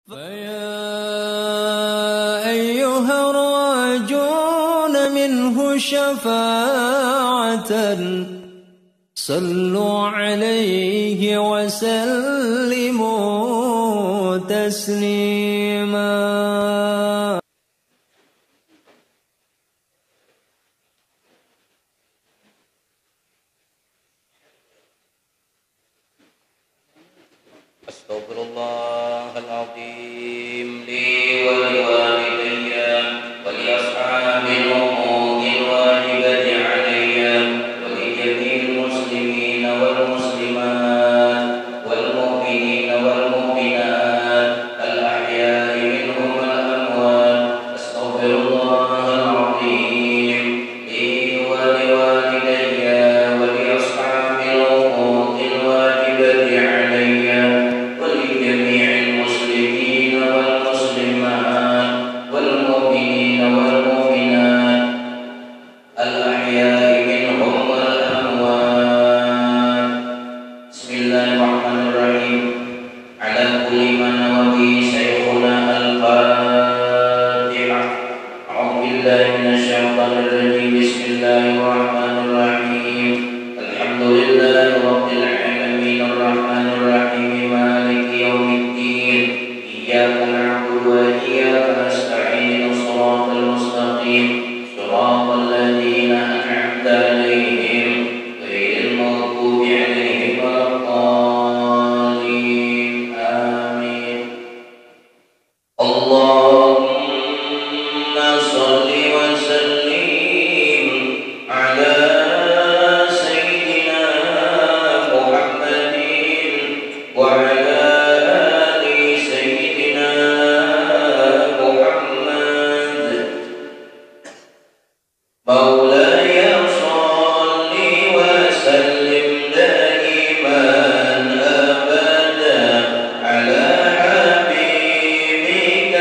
فيا أيها الراجون منه شفاعة صلوا عليه وسلموا تسليما. Astaghfirullah al-azim li wa liwalidayya wa li ashabil umumil wajibati alayya wa li jami'il muslimina wal muslimat wal mu'minina wal mu'minat al-ahya'i minhum wal amwat. Astaghfirullah al-azim li wa liwalidayya wa li ashabil umumil wajibati alayya جميع المسلمين والمسلمات والمؤمنين والمؤمنات الأحياء منهم والأموات. بسم الله الرحمن الرحيم. على كل ما نوى شيخنا الفاتحة. أعوذ بالله من الشيطان الرجيم. بسم الله الرحمن الرحيم. الحمد لله رب العالمين الرحمن الرحيم مالك يوم الدين. إياك نعبد وإياك نستعين. الصراط المستقيم صراط الذين أنعمت عليهم غير المغضوب عليهم ولا الضالين. آمين. اللهم صل وسلم على سيدنا محمد وعلى آل سيدنا محمد. مولاي صل وسلم دائما أبدا على حبيبك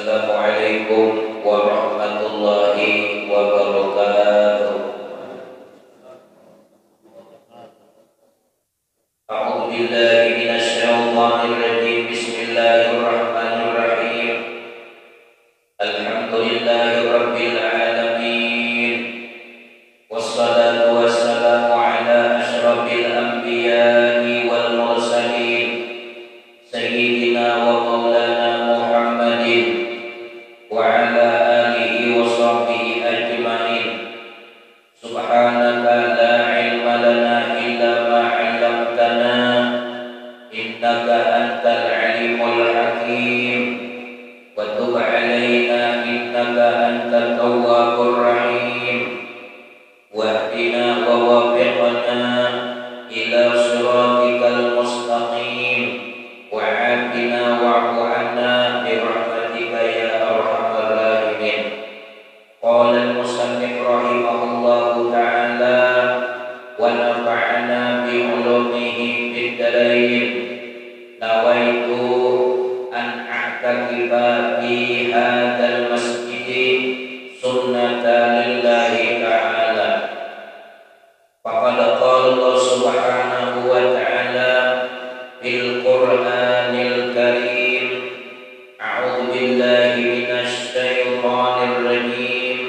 Assalamualaikum warahmatullahi wabarakatuh. A'udzu billahi minasy syaithanir rajim. Bismillahirrahmanirrahim. Alhamdulillahi rabbil alamin. Wassalatu wassalamu ala asyrafil anbiya'i wal mursalin. Sayyidina wa maulana Muhammadin wa ala alihi wa sahbihi ajma'in. Subhanaka la ilma lana illa ma 'allamtana innaka antal alimul hakim wa tub 'alaina innaka antat tawwabur rahim wahdina wa waffiqna ila siratikal mustaqim wa 'afina wa'fu 'anna bi rahmatika ya arhamar rahimin. Qala al-musannif rahimahullahu ta'ala wa nafa'ana bi 'ulumihi fid dharain. Nawaitu an a'takifa fi hadzal masjid sunnatan lillahi ta'ala. Faqad qala Allah subhanahu wa ta'ala fil Qur'anil Karim. A'udzu billahi minasy syaithanir rajim.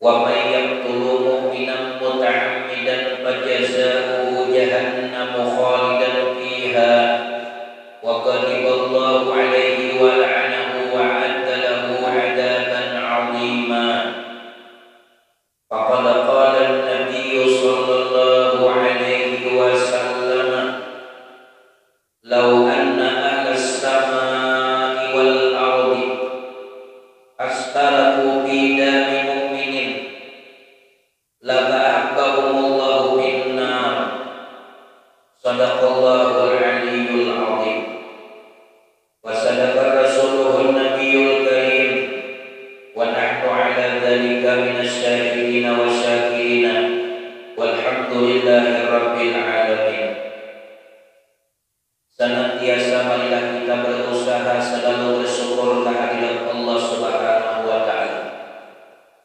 Wa may yaqtulu mu'minan muta'ammidan fajazaohu jahannam khalidan fiha wa ghadiballahu 'alaihi wa la'anahu wa 'adda lahu 'adaban 'azima. Faqad qala an-nabiy sallallahu alaihi wasallam, law anna ahlas samai wal ardi astaraku fi dami mu'minin la'ahabbahumullahu bin-nar. Sadaqallahul 'aliyyul 'azim wa sadaqa rasuluhun nabiyyul karim wa nahnu 'ala dzalika minasy syahidin wa syakirin walhamdulillahi rabbil alamin. Senantiasa marilah kita berusaha selalu bersyukur kehadirat Allah Subhanahu wa ta'ala.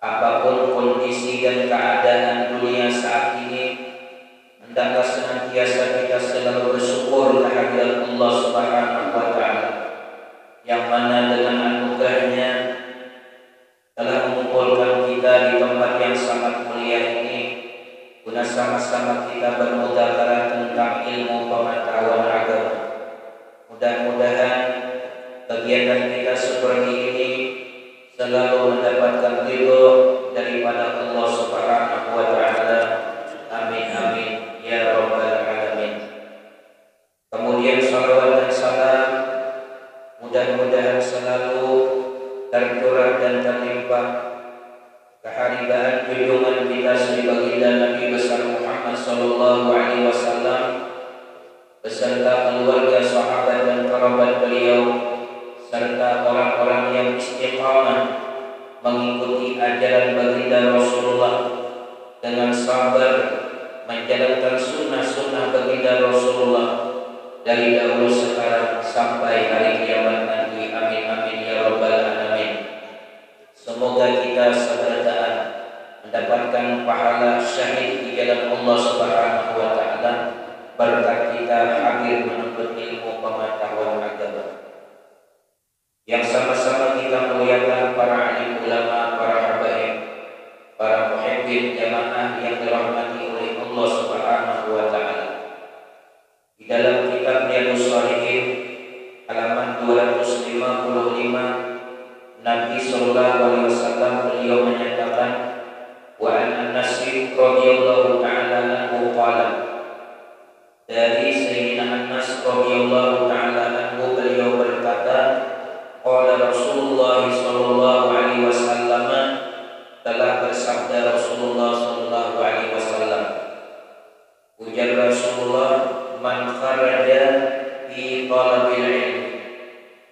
Apapun kondisi dan keadaan dunia saat ini, hendaklah senantiasa kita selalu bersyukur kehadirat Allah Subhanahu wa ta'ala, yang mana dengan anugerahnya telah mengumpulkan kita di tempat yang sangat mulia ini guna sama-sama kita bermudzakarah tentang ilmu pengetahuan agama. Mudah-mudahan kegiatan kita seperti ini selalu mendapatkan ridho daripada Allah Subhanahu wa ta'ala. Amin amin ya rabbal alamin. Kemudian salawat dan salam mudah-mudahan selalu tercurah dan terlimpah keharibaan junjungan kita Sri Baginda Nabi besar Muhammad sallallahu alaihi wasallam beserta keluarga, sahabat dan kerabat beliau serta orang-orang yang istiqamah mengikuti ajaran baginda Rasulullah dengan sabar menjalankan sunnah-sunnah baginda Rasulullah dari dahulu sekarang sampai hari kiamat nanti. Amin amin ya rabbal alamin. Semoga kita sebertaan mendapatkan pahala syahid di jalan Allah Subhanahu wa ta'ala berkat kita hadir menuntut ilmu pengetahuan agama. Yang sama-sama kita muliakan para alim ulama, para habaib, para muhibbin jamaah yang dirahmati oleh Allah Subhanahu wa ta'ala. Di dalam kitab Riyadhus Shalihin halaman 255 Nabi sallallahu alaihi wasallam beliau menyatakan, wa an-Nasir radhiyallahu ta'ala anhu qala, dari Sayyidina Anas radhiyallahu ta'ala anhu beliau berkata, qala Rasulullah sallallahu alaihi wasallam, telah bersabda Rasulullah sallallahu alaihi wasallam, ujar Rasulullah, man kharaja fi talabil ilm,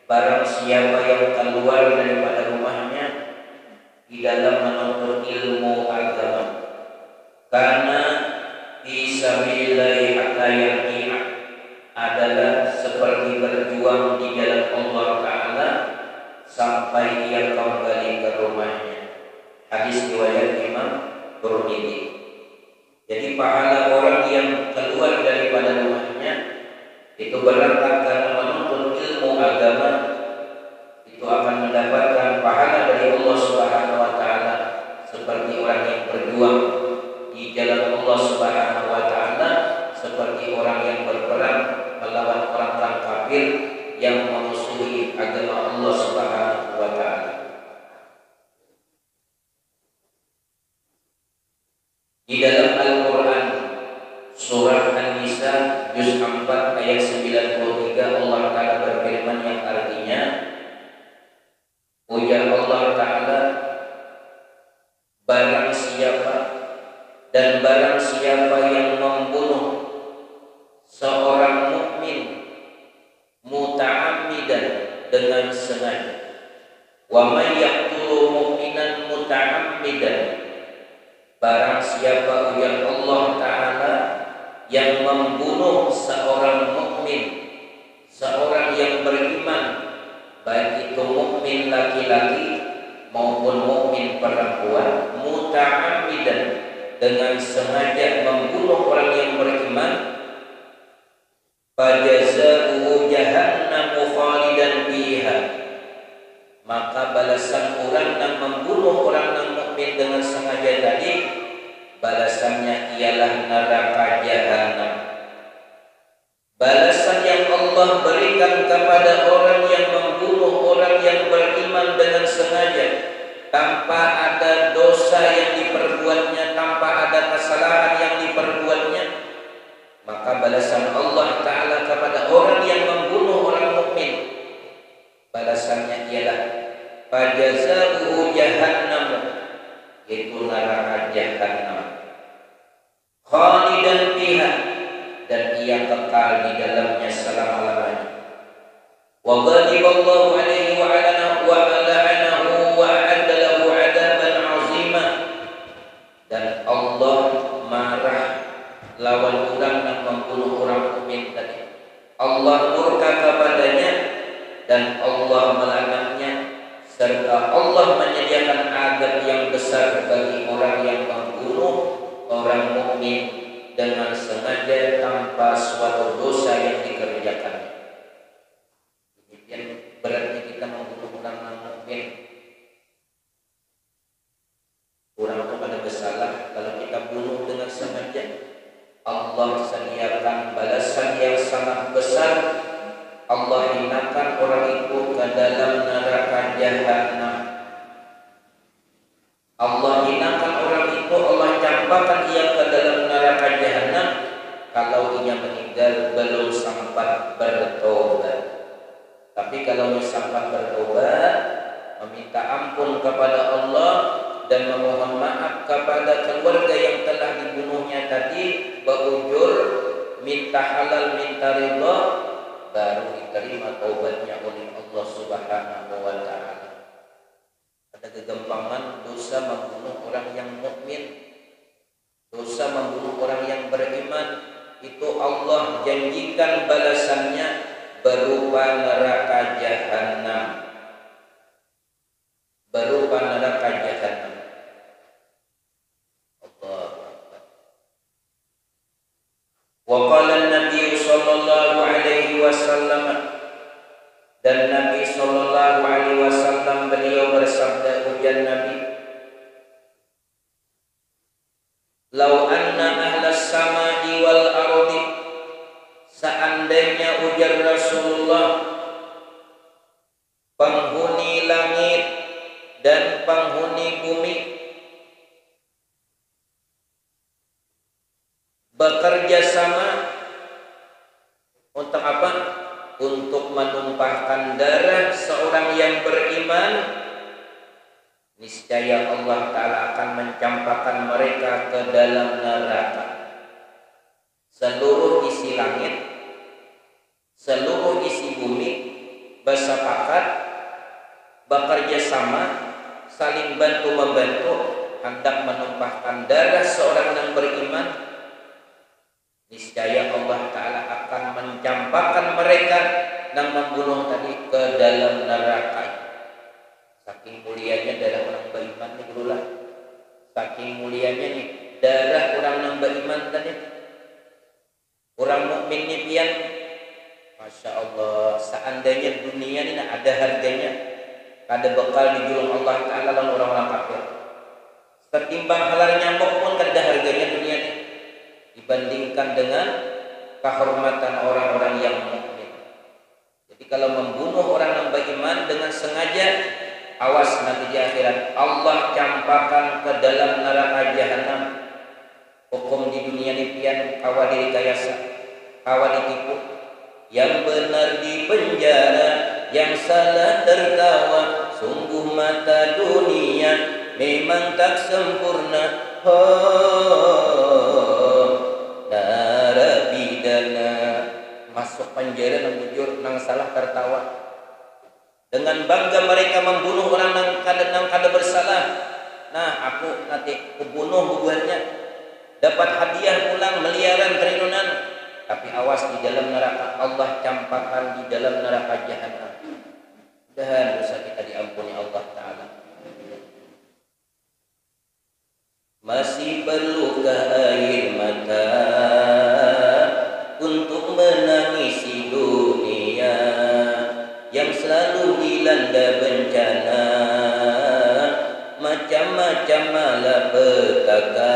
barang siapa yang keluar daripada rumahnya di dalam menuntut ilmu agama, karena fi sabilillahi hatta yarji'a, adalah seperti berjuang di jalan Allah Ta'ala sampai ia kembali ke rumahnya. Hadis riwayat Imam Tirmidzi. Jadi pahala orang yang keluar daripada rumahnya itu berangkat karena menuntut ilmu agama, itu akan mendapatkan pahala dari Allah Subhanahu wa taala seperti orang yang berjuang di jalan Allah Subhanahu wa taala, seperti orang yang berperang melawan orang-orang kafir yang memusuhi agama Allah Subhanahu wa taala. Di dalam Al-Quran surah An-Nisa juz 4 ayat 93 Allah Ta'ala berfirman yang artinya, ujar Allah Ta'ala, barang siapa dan barang siapa yang membunuh seorang mukmin muta'ammidan dengan sengaja, wa may yaqtulu mu'minan muta'ammidan, barang siapa ujar Allah Ta'ala yang membunuh seorang mukmin, seorang yang beriman, baik itu mukmin laki-laki maupun mukmin perempuan, muta'ammidan dengan sengaja membunuh orang yang beriman, fajazaa'uhu jahannamu khalidan fiha, maka balasan orang yang membunuh orang yang mukmin dengan sengaja tadi, balasannya ialah neraka jahanam. Balasan yang Allah berikan kepada orang yang membunuh orang yang beriman dengan sengaja tanpa ada dosa yang diperbuatnya, tanpa ada kesalahan yang diperbuatnya, maka balasan Allah Ta'ala kepada orang yang membunuh orang mukmin, balasannya ialah fajazaa'uhu jahannam, yaitu neraka jahanam, khalidan fiha, dan ia kekal di dalamnya selama-lamanya. Wa ghadiballahu alaihi wa la'anahu wa a'adda lahu 'adaban 'azima, dan Allah marah lawan orang yang membunuh orang mukmin tadi. Allah murka kepadanya dan Allah melaknatnya, serta Allah menyediakan azab yang besar bagi orang yang membunuh orang mukmin dengan sengaja tanpa suatu dosa yang dikerjakan. Demikian beratnya kita membunuh orang mukmin. Orang itu pada bersalah, kalau kita bunuh dengan sengaja, Allah sediakan balasan yang sangat besar. Allah hinakan orang itu ke dalam neraka jahanam. Allah hinakan orang itu, Allah campakkan ia ke dalam neraka jahanam kalau ia meninggal belum sempat bertobat. Tapi kalau ia sempat bertobat, meminta ampun kepada Allah dan memohon maaf kepada keluarga yang telah dibunuhnya tadi, berujur minta halal, minta ridha, baru diterima taubatnya oleh Allah Subhanahu wa taala. Ada kegampangan dosa membunuh orang yang mukmin, dosa membunuh orang yang beriman, itu Allah janjikan balasannya berupa neraka jahanam, berupa neraka jahanam. Wa qala an-nabiy sallallahu alaihi wasallam, dan Nabi sallallahu alaihi wasallam beliau bersabda, ujar Nabi, "Lau anna ahlas samai wal ardi", seandainya ujar Rasulullah, penghuni langit dan penghuni bumi bekerja sama untuk apa? Untuk menumpahkan darah seorang yang beriman, niscaya Allah Ta'ala akan mencampakkan mereka ke dalam neraka. Seluruh isi langit, seluruh isi bumi bersepakat, bekerja sama, saling bantu-membantu hendak menumpahkan darah seorang yang beriman, niscaya Allah Ta'ala akan mencampakkan mereka yang membunuh tadi ke dalam neraka. Masya Allah, seandainya dunia ini ada harganya, ada bekal di julung Allah Ta'ala lawan orang-orang kafir. Ketimbang halar nyamuk pun ada harganya dunia ini dibandingkan dengan kehormatan orang-orang yang mukmin. Jadi kalau membunuh orang yang beriman dengan sengaja, awas nanti di akhirat Allah campakkan ke dalam neraka jahanam. Hukum di dunia ini pian kawa direkayasa, kawa ditipu, yang benar di penjara, yang salah tertawa. Sungguh mata dunia memang tak sempurna. Narapidana masuk penjara nang jujur, nang salah tertawa. Dengan bangga mereka membunuh orang nang kada bersalah. Nah, aku nanti kubunuh bubuhannya, dapat hadiah pulang miliaran triliunan. Tapi awas, di dalam neraka Allah campakkan di dalam neraka jahanam. Dan dosa kita diampuni Allah Ta'ala. Masih perlukah air mata untuk menangisi dunia yang selalu dilanda bencana, macam-macam malapetaka,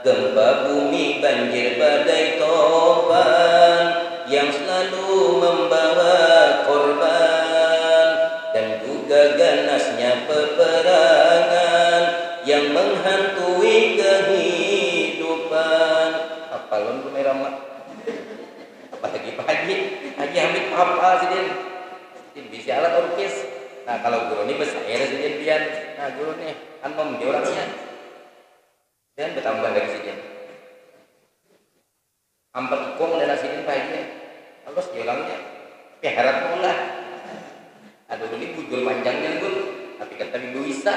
gempa bumi, banjir, badai, topan yang selalu membawa korban, dan juga ganasnya peperangan yang menghantui kehidupan. Apalon bu merama, apalagi Pak Haji Hamid hafal sih dia, bisa alat orkes. Nah kalau guru ini besair sih dia, nah guru nih kan nom dia orangnya, dan bertambah lagi sih dia. Ampat ikong dan asidin Pak Haji, terus dia orangnya, harap mula. Aduh ini bujul panjangnya gue, tapi kata minggu bisa.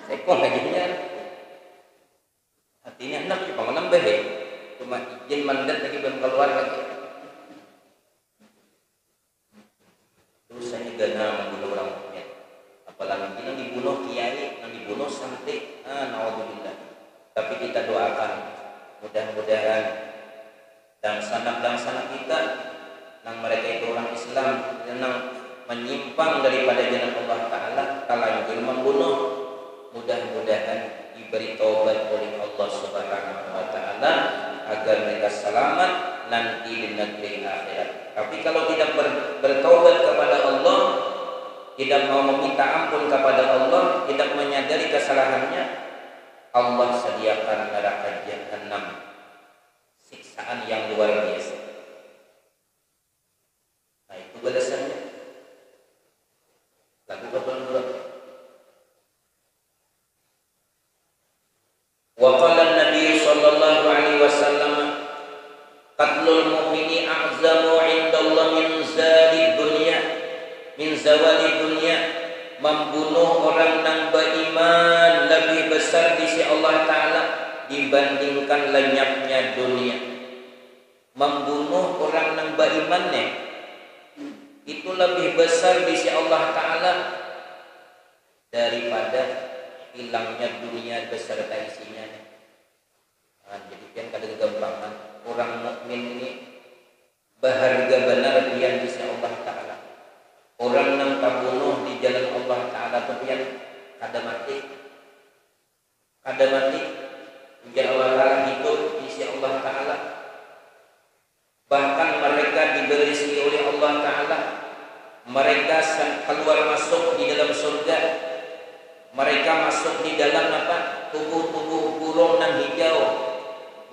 Sekong hajinya hatinya enak cuma menambah ya, cuma izin mandat lagi belum keluar lagi. Dosanya gana membunuh orang mukmin, apalagi yang dibunuh kiai, yang dibunuh santri, naudzubillah. Tapi kita doakan mudah-mudahan dan sanak kita, nang mereka itu orang Islam yang menyimpang daripada jalan Allah Ta'ala, talanjur membunuh, mudah-mudahan diberi taubat oleh Allah Subhanahu wa Ta'ala agar mereka selamat nanti di negeri akhirat. Tapi kalau tidak bertaubat kepada Allah, tidak mau meminta ampun kepada Allah, tidak menyadari kesalahannya, Allah sediakan neraka jahanam, siksaan yang luar biasa. Nah itu balasannya. Lagu kebetulan. Wa qala an-nabiy sallallahu alaihi wasallam, qatlul mu'mini a'zamu 'indallah min zawali dunya. Membunuh orang yang beriman lebih besar di sisi Allah Ta'ala dibandingkan lenyapnya dunia. Membunuh orang yang beriman itu lebih besar di sisi Allah Ta'ala daripada hilangnya dunia beserta isinya. Nah, jadi kan kada gampangan orang mukmin ini berharga benar dia di sisi Allah Ta'ala. Orang yang terbunuh di jalan Allah Ta'ala itu pian kada mati. Ujar Allah Ta'ala hidup di sisi Allah Ta'ala. Bahkan mereka diberi rezeki oleh Allah Ta'ala. Mereka keluar masuk di dalam surga. Mereka masuk di dalam tubuh-tubuh burung dan hijau,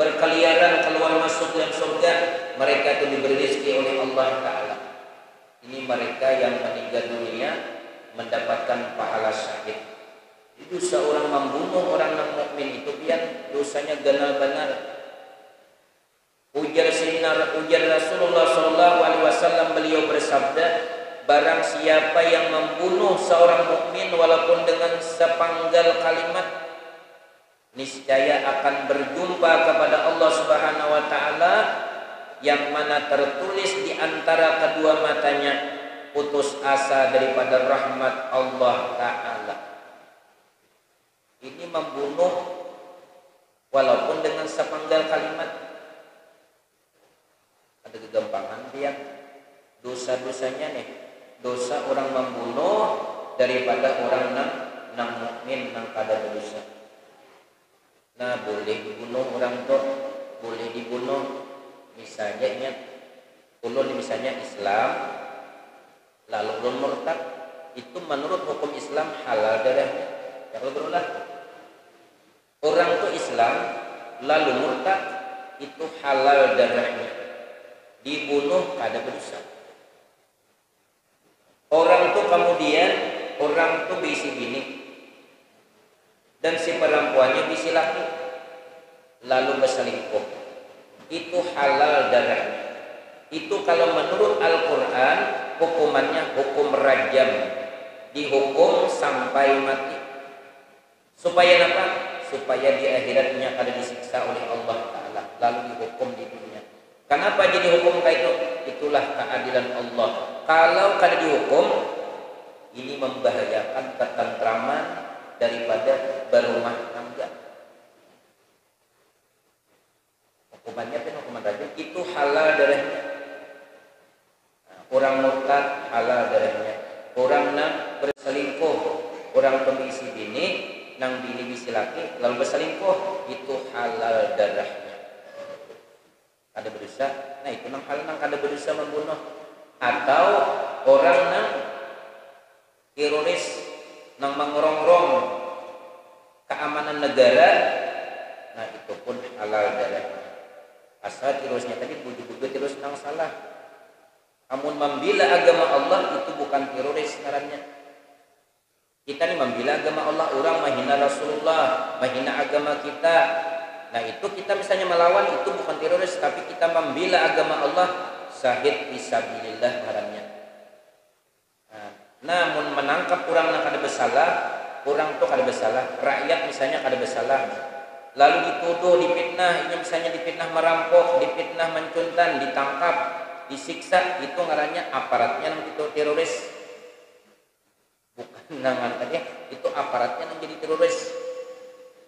berkeliaran keluar masuk dalam surga. Mereka itu diberi rezeki oleh Allah Ta'ala. Ini mereka yang meninggal dunia mendapatkan pahala syahid. Itu seorang membunuh orang yang mukmin itu pian dosanya ganal benar. Ujar Rasulullah SAW, beliau bersabda, barang siapa yang membunuh seorang mukmin walaupun dengan sepanggal kalimat, niscaya akan berjumpa kepada Allah Subhanahu wa Ta'ala, yang mana tertulis di antara kedua matanya putus asa daripada rahmat Allah Ta'ala. Ini membunuh walaupun dengan sepanggal kalimat. Ada kegampangan. pian dosa-dosanya nih, dosa orang membunuh daripada orang nang mukmin nang kada berdosa. Nah boleh dibunuh orang tuh, boleh dibunuh. Misalnya ingat, ulun misalnya Islam lalu ulun murtad, itu menurut hukum Islam halal darahnya. Kalau berulah orang tuh Islam lalu murtad, itu halal darahnya, dibunuh kada berdosa. Orang tuh kemudian orang tuh berisi bini dan si perempuannya berisi laki lalu berselingkuh, itu halal darahnya. Itu kalau menurut Al-Quran hukumannya hukum rajam, dihukum sampai mati. Supaya apa? Supaya di akhiratnya kada disiksa oleh Allah Ta'ala, lalu dihukum di dunia. Kenapa jadi hukum kayak itu? Itulah keadilan Allah. Kalau kada dihukum, ini membahayakan ketentraman daripada berumah tangga. Hukumannya kan hukuman rajam, itu halal darahnya. Orang murtad halal darahnya. Orang nang berselingkuh, orang pemisi bini, nang bini bisi laki, lalu berselingkuh, itu halal darahnya. Kada berdosa. Nah itu nang halal nang kada berdosa membunuh. Atau orang nang teroris, nang mengerongrong keamanan negara, nah itu pun halal darahnya. Asal terusnya tadi budu-budu terus nang salah. Amun membela agama Allah itu bukan teroris ngarannya. Kita nih membela agama Allah, orang menghina Rasulullah, menghina agama kita. Nah itu kita misalnya melawan, itu bukan teroris, tapi kita membela agama Allah, syahid fisabilillah ngarannya. Nah, namun menangkap orang yang kada bersalah, orang tuh kada bersalah, rakyat misalnya kada bersalah, lalu dituduh, dipitnah, ini misalnya dipitnah merampok, dipitnah mencuntan, ditangkap, disiksa, itu ngarannya aparatnya yang itu teroris. Bukan nangan tadi, itu aparatnya yang jadi teroris.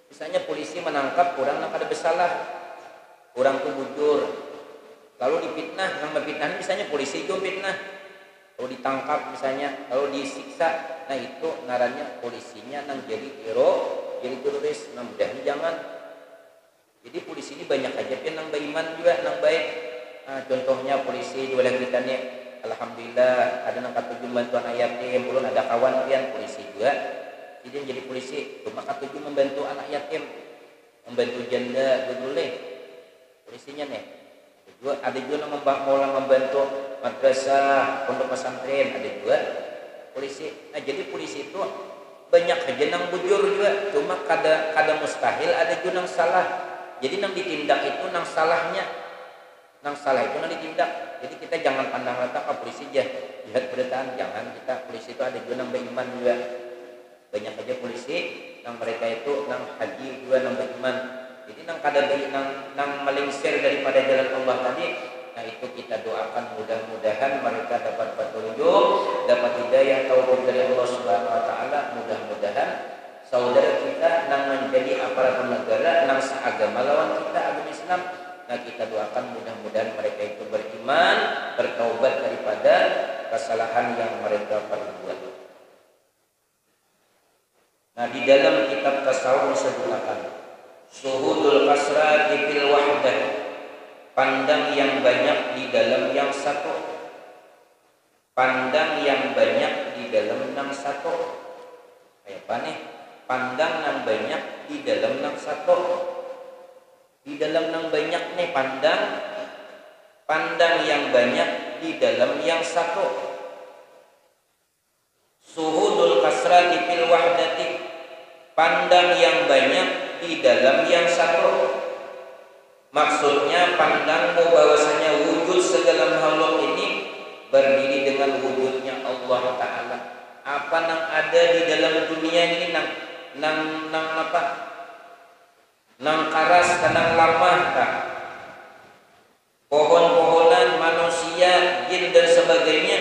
Misalnya polisi menangkap orang yang kada bersalah, orang tuh bujur, lalu dipitnah, yang berfitnah misalnya polisi juga fitnah, lalu ditangkap misalnya, lalu disiksa, nah itu ngarannya polisinya yang jadi teroris. Nah mudah-mudahan jangan. Jadi polisi ini banyak aja yang beriman juga, yang baik. Nah, contohnya polisi di wilayah kita nih, alhamdulillah ada nang katuju bantuan anak yatim, belum ada kawan pian polisi juga. Jadi jadi polisi cuma katuju membantu anak yatim, membantu janda, boleh polisinya nih. Juga ada juga yang membantu madrasah, pondok pesantren, ada juga polisi. Nah jadi polisi itu banyak aja nang bujur juga, cuma kada mustahil ada juga nang salah. Jadi nang ditindak itu nang salahnya, nang salah itu nang ditindak. Jadi kita jangan pandang rata polisi aja jihad beritaan, jangan. Kita polisi itu ada juga nang beriman juga, banyak aja polisi nang mereka itu nang haji juga nang beriman. Jadi nang kada nang melengsir daripada jalan Allah tadi. Nah itu kita doakan mudah-mudahan mereka dapat petunjuk, dapat hidayah taufik dari Allah Subhanahu wa taala. Mudah-mudahan saudara kita nang menjadi aparatur negara nang seagama lawan kita agama Islam. Nah kita doakan mudah-mudahan mereka itu beriman, bertaubat daripada kesalahan yang mereka perbuat. Nah di dalam kitab tasawuf disebutkan suhudul kasrati fil wahdah, pandang yang banyak di dalam yang satu. Pandang yang banyak di dalam yang satu. Kayak apa nih? Pandang yang banyak di dalam yang satu. Di dalam yang banyak nih pandang yang banyak di dalam yang satu. Suhudul kasrati fil wahdati, pandang yang banyak di dalam yang satu. Maksudnya pandangmu bahwasanya wujud segala makhluk ini berdiri dengan wujudnya Allah Ta'ala. Apa yang ada di dalam dunia ini nang apa? Nang karas nang lamah kah? Pohon-pohonan, manusia, jin dan sebagainya,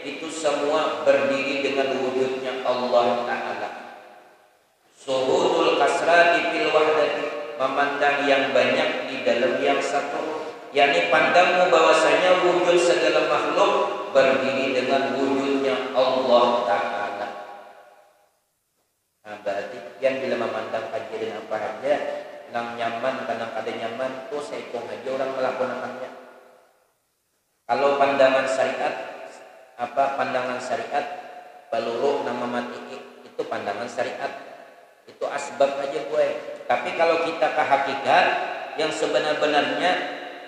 itu semua berdiri dengan wujudnya Allah Ta'ala. Suhudul kasrati fil wahdati, memandang yang banyak di dalam yang satu. yakni pandangmu bahwasanya wujud segala makhluk berdiri dengan wujudnya Allah Ta'ala. Nah, berarti yang bila memandang kajian apa saja nang nyaman, kadang kada nyaman tuh seikung aja orang melakukannya. Kalau pandangan syariat, pandangan syariat baluruk nama mati itu pandangan syariat, itu asbab aja gue. Tapi kalau kita ke hakikat yang sebenar-benarnya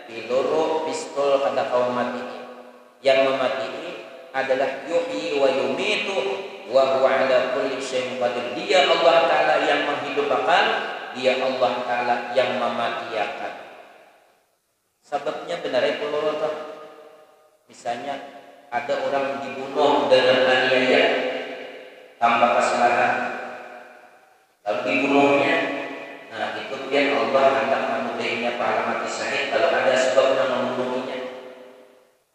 piloro pistol kada kawan mati, yang memati adalah yuhyi wa yumitu wa huwa ala kulli syai'in qadir. Dia Allah Ta'ala yang menghidupkan, dia Allah Ta'ala yang mematiakan. Sebabnya benar itu loro. Misalnya ada orang dibunuh dengan aniaya tanpa kesalahan, lalu dibunuhnya. Nah itu pian Allah hendak memudainya pahala mati syahid kalau ada sebab yang membunuhnya.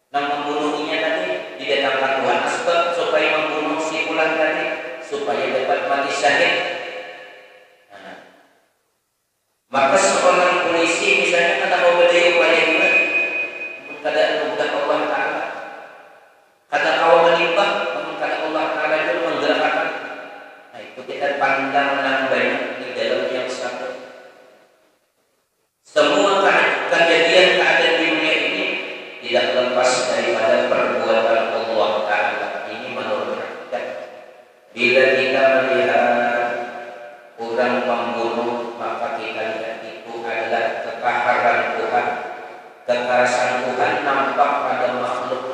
Yang membunuhnya tadi didatangkan Tuhan asbab supaya membunuh si fulan tadi supaya dapat mati syahid. Nah, maka seorang polisi misalnya kada mau berdaya upaya ini, kada mudah Allah Ta'ala, kada kau menimbang, namun kada Allah Ta'ala juga menggerakkan. Nah itu kita pandang yang banyak di dalam yang satu. Semua kejadian keadaan di dunia ini tidak lepas daripada perbuatan Allah Ta'ala. Ini menurut hakikat. Bila kita melihat orang membunuh, maka kita lihat itu adalah kekaharan Tuhan. Kekerasan Tuhan nampak pada makhluk.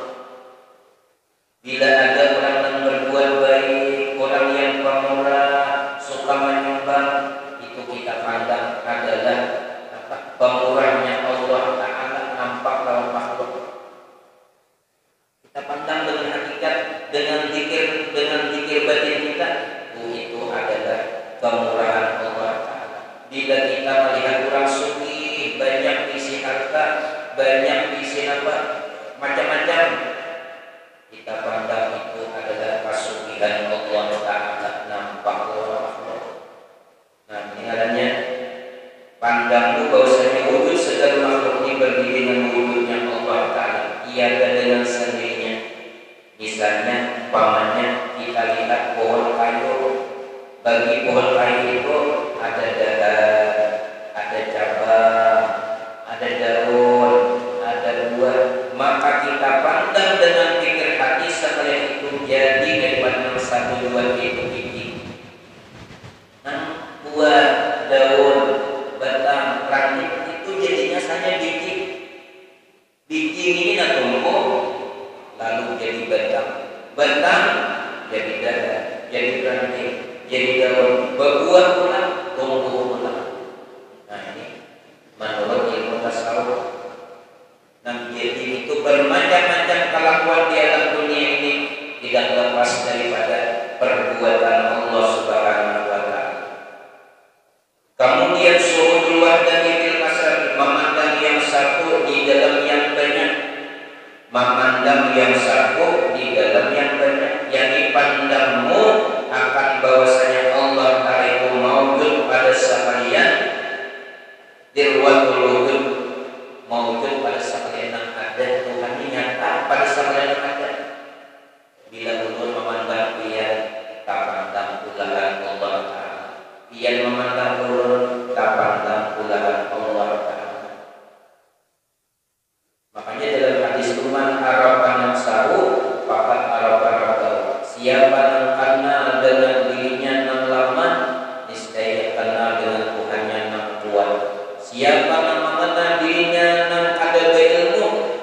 Bila ada orang yang berbuat baik, orang yang pemurah, suka menyumbang, itu kita pandang adalah pemurahnya Allah Ta'ala nampak dalam makhluk. Kita pandang dengan hakikat, dengan zikir batin kita, itu adalah kemurahan Allah Ta'ala. Bila kita melihat orang sugih, banyak isi harta, banyak isi macam-macam, kita pandang itu adalah kasugihan Allah Ta'ala nampak dalam makhluk. Nah ini adanya pandangmu bahwasanya wujud segala makhluk ini berdiri dengan wujudnya Allah Ta'ala. Ia ada dengan sendirinya. Misalnya umpamanya kita lihat pohon kayu. Bagi pohon kayu itu ada dahan, ada cabang, ada daun, ada buah. Maka kita pandang dengan pikir hati setelah itu jadi daripada satu dua itu biji. Nah buah, daun, batang, ranting itu jadinya hanya biji. Biji ini nak tumbuh lalu jadi batang, batang jadi dahan, jadi ranting, jadi daun, berbuah pula, tumbuh pula. Nah ini menurut ilmu tasawuf. Nah jadi itu bermacam-macam kelakuan di alam dunia ini tidak lepas daripada perbuatan Allah Subhanahu wa Ta'ala. Kemudian suhudul wahdati fil kasar, memandang yang satu di dalam yang banyak. Memandang yang satu di dalam yang banyak, yang dipandangmu akan bahwasanya Allah Ta'ala itu maujud pada sekalian, dirwatul wujud, maujud pada sekalian yang ada. Tuhan ini nyata pada sekalian yang ada. Bila ulun memandang dia, tak pandang pulahan Allah Ta'ala. Ia memandang ulun, tak pandang pulahan Allah Ta'ala. Makanya dalam hadis Tuhan, harapan yang sahu, pakat harapan. Siapa yang kenal dengan dirinya yang lama, niscaya kenal dengan Tuhannya yang kuat. Siapa yang mengenal dirinya yang ada berilmu,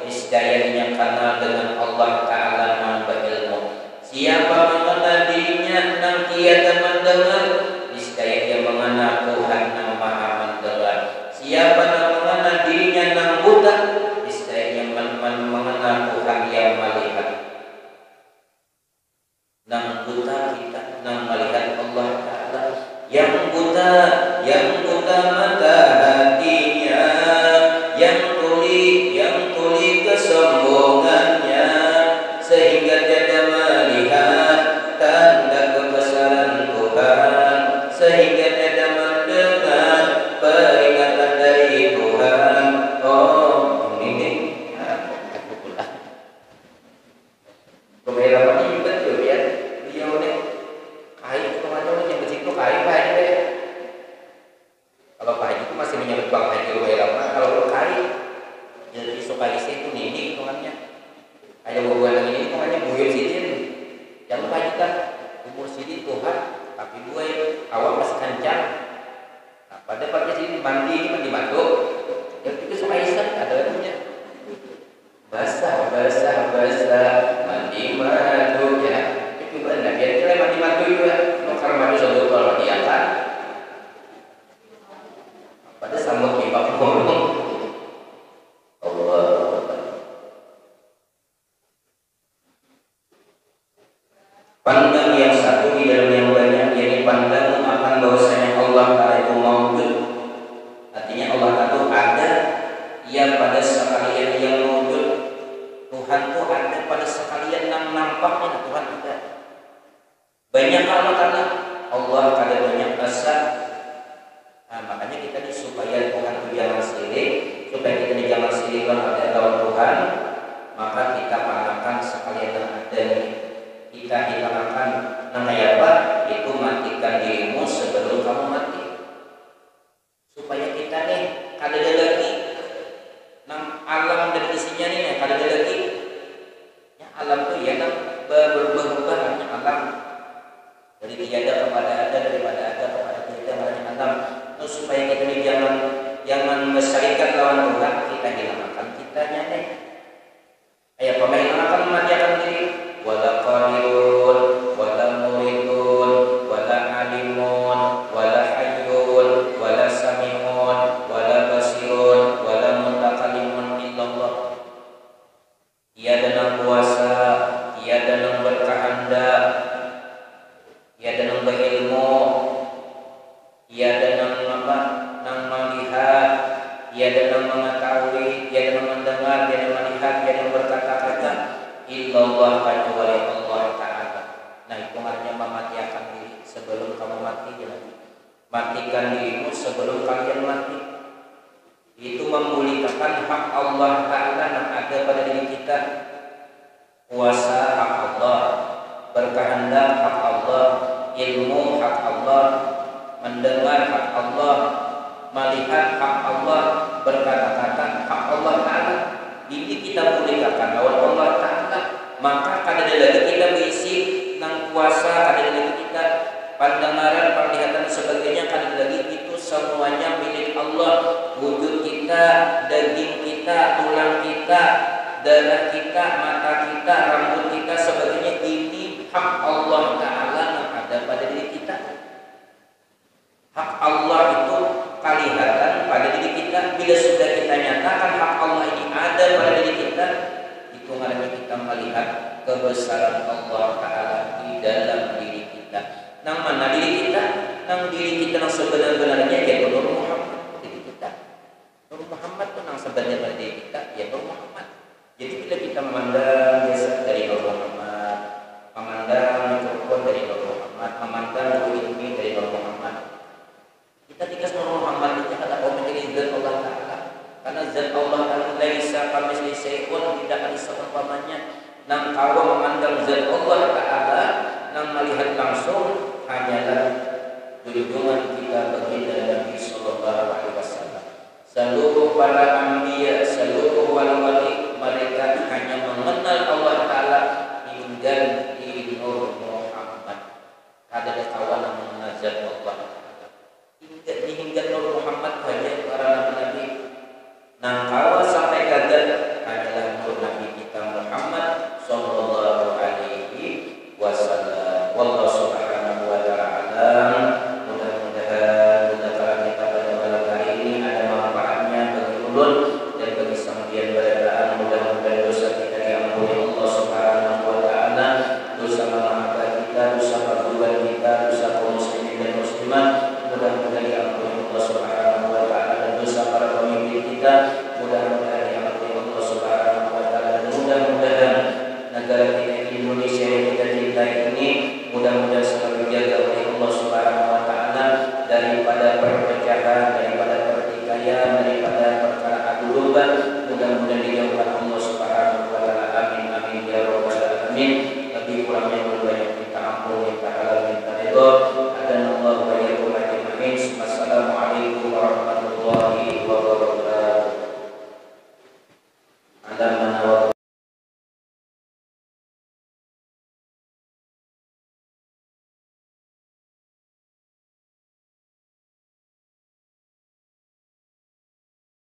suka isi itu nini hitungannya. Kayak bubuan ini hitungannya buyut sidin. Jangan lupa kita umur sidin Tuhan, tapi gue awal masih kencang. Nah, pada sidin mandi ini mandi madu. Yang itu suka isi ada lagunya. Basah mandi madu ya. Itu benar. Biar kita mandi madu juga. Kalau mandi suatu kalau diangkat. Pada sambut kibak ngomong. Allah. Pandang yang satu di dalam yang banyak, yakni pandang akan bahwasanya Allah Ta'ala itu maujud. Artinya Allah Ta'ala itu ada, ia pada sekalian yang maujud. Tuhan itu ada pada sekalian yang nampaknya. Tuhan ada. Banyak Allah Ta'ala. Allah ada banyak asa. Nah, makanya kita nih supaya Tuhan itu jangan sirik, supaya kita nih jangan sirik kalau ada lawan Tuhan, maka kita panahkan sekalian yang ada nih. Kita hilangkan namanya apa? Itu matikan dirimu sebelum kamu mati. Supaya kita nih kada ada lagi nang alam dan isinya nih kada ada lagi. Ya, alam tuh ya nang berubah-ubah hanya alam. Dari tiada kepada ada, daripada ada kepada tiada hanya alam. Terus supaya kita ini jangan bersarikat lawan Tuhan, kita hilangkan kitanya nih. Kayak pemain akan mematikan diri. Wala qadirun, wala muridun, wala alimun, wala hayyun, wala sami'un, wala basirun, wala mutakalimun illallah. Tiada nang kuasa, tiada nang berkehendak, tiada nang berilmu, tiada nang apa? Nang melihat, tiada nang mengetahui, tiada nang mendengar, tiada nang melihat, tiada nang berkata-kata. Illallah kecuali Allah Ta'ala. Nah, hitungannya mematikan diri sebelum kamu mati. Matikan dirimu sebelum kalian mati. Itu memulihkan hak Allah Ta'ala yang ada pada diri kita. Kuasa hak Allah, berkehendak hak Allah, ilmu hak Allah, mendengar hak Allah, melihat hak Allah, berkata-kata hak Allah Ta'ala. Ini kita pulihkan lawan Allah Ta'ala. Maka kada ada lagi kita berisi nang kuasa, kada ada lagi kita pandangan, penglihatan sebagainya, kada ada lagi. Itu semuanya milik Allah. Wujud kita, daging kita, tulang kita, darah kita, mata kita, rambut kita, sebagainya, ini hak Allah Ta'ala yang ada pada diri kita. Hak Allah itu kelihatan pada diri kita. Bila sudah kita nyatakan hak Allah ini ada pada diri kita, itu maknanya kita melihat kebesaran Allah Ta'ala di dalam diri kita. Nang mana diri kita? Nang diri kita nang sebenar-benarnya yaitu Nur Muhammad diri kita. Nur Muhammad itu nang sebenarnya pada diri kita yaitu Nur Muhammad. Jadi bila kita memandang biasa dari Nur Muhammad, memandang mikrofon dari Nur Muhammad, memandang ilmu dari Nur Muhammad, kita tikas Nur Muhammad itu kata kau menjadi zat Allah Ta'ala. Karena zat Allah Ta'ala laisa kamitslihi syai'un, tidak ada seumpamanya. Nang kau memandang zat Allah Ta'ala, nang melihat langsung hanyalah junjungan kita baginda Nabi sallallahu alaihi wasallam. Seluruh para anbiya, seluruh wali-wali, mereka hanya mengenal Allah Ta'ala hingga di Nur Muhammad. Kada ada kawan yang mengenal zat Allah Ta'ala hingga Nur Muhammad hanya para nabi-nabi. Nang kawa sampai gagal adalah Nur Nabi kita Muhammad sallallahu alaihi wasallam. Wallahu subhanahu wa ta'ala. Mudah-mudahan kita pada malam hari ini ada manfaatnya bagi ulun dan bagi sambian beritaan. Mudah-mudahan dosa kita diampuni Allah subhanahu wa ta'ala. Dosa mama kita, dosa perbuatan kita, dosa kaum muslimin dan muslimat, mudah-mudahan diampuni Allah subhanahu wa ta'ala. Dan dosa para pemimpin kita, mudah-mudahan diampuni Allah subhanahu wa ta'ala. Dan mudah-mudahan negara kita Indonesia yang kita cintai ini mudah-mudahan selalu dijaga oleh Allah subhanahu wa ta'ala daripada perpecahan, daripada pertikaian, daripada perkara adu domba. Mudah-mudahan dijauhkan Allah subhanahu wa ta'ala. Amin amin ya rabbal alamin.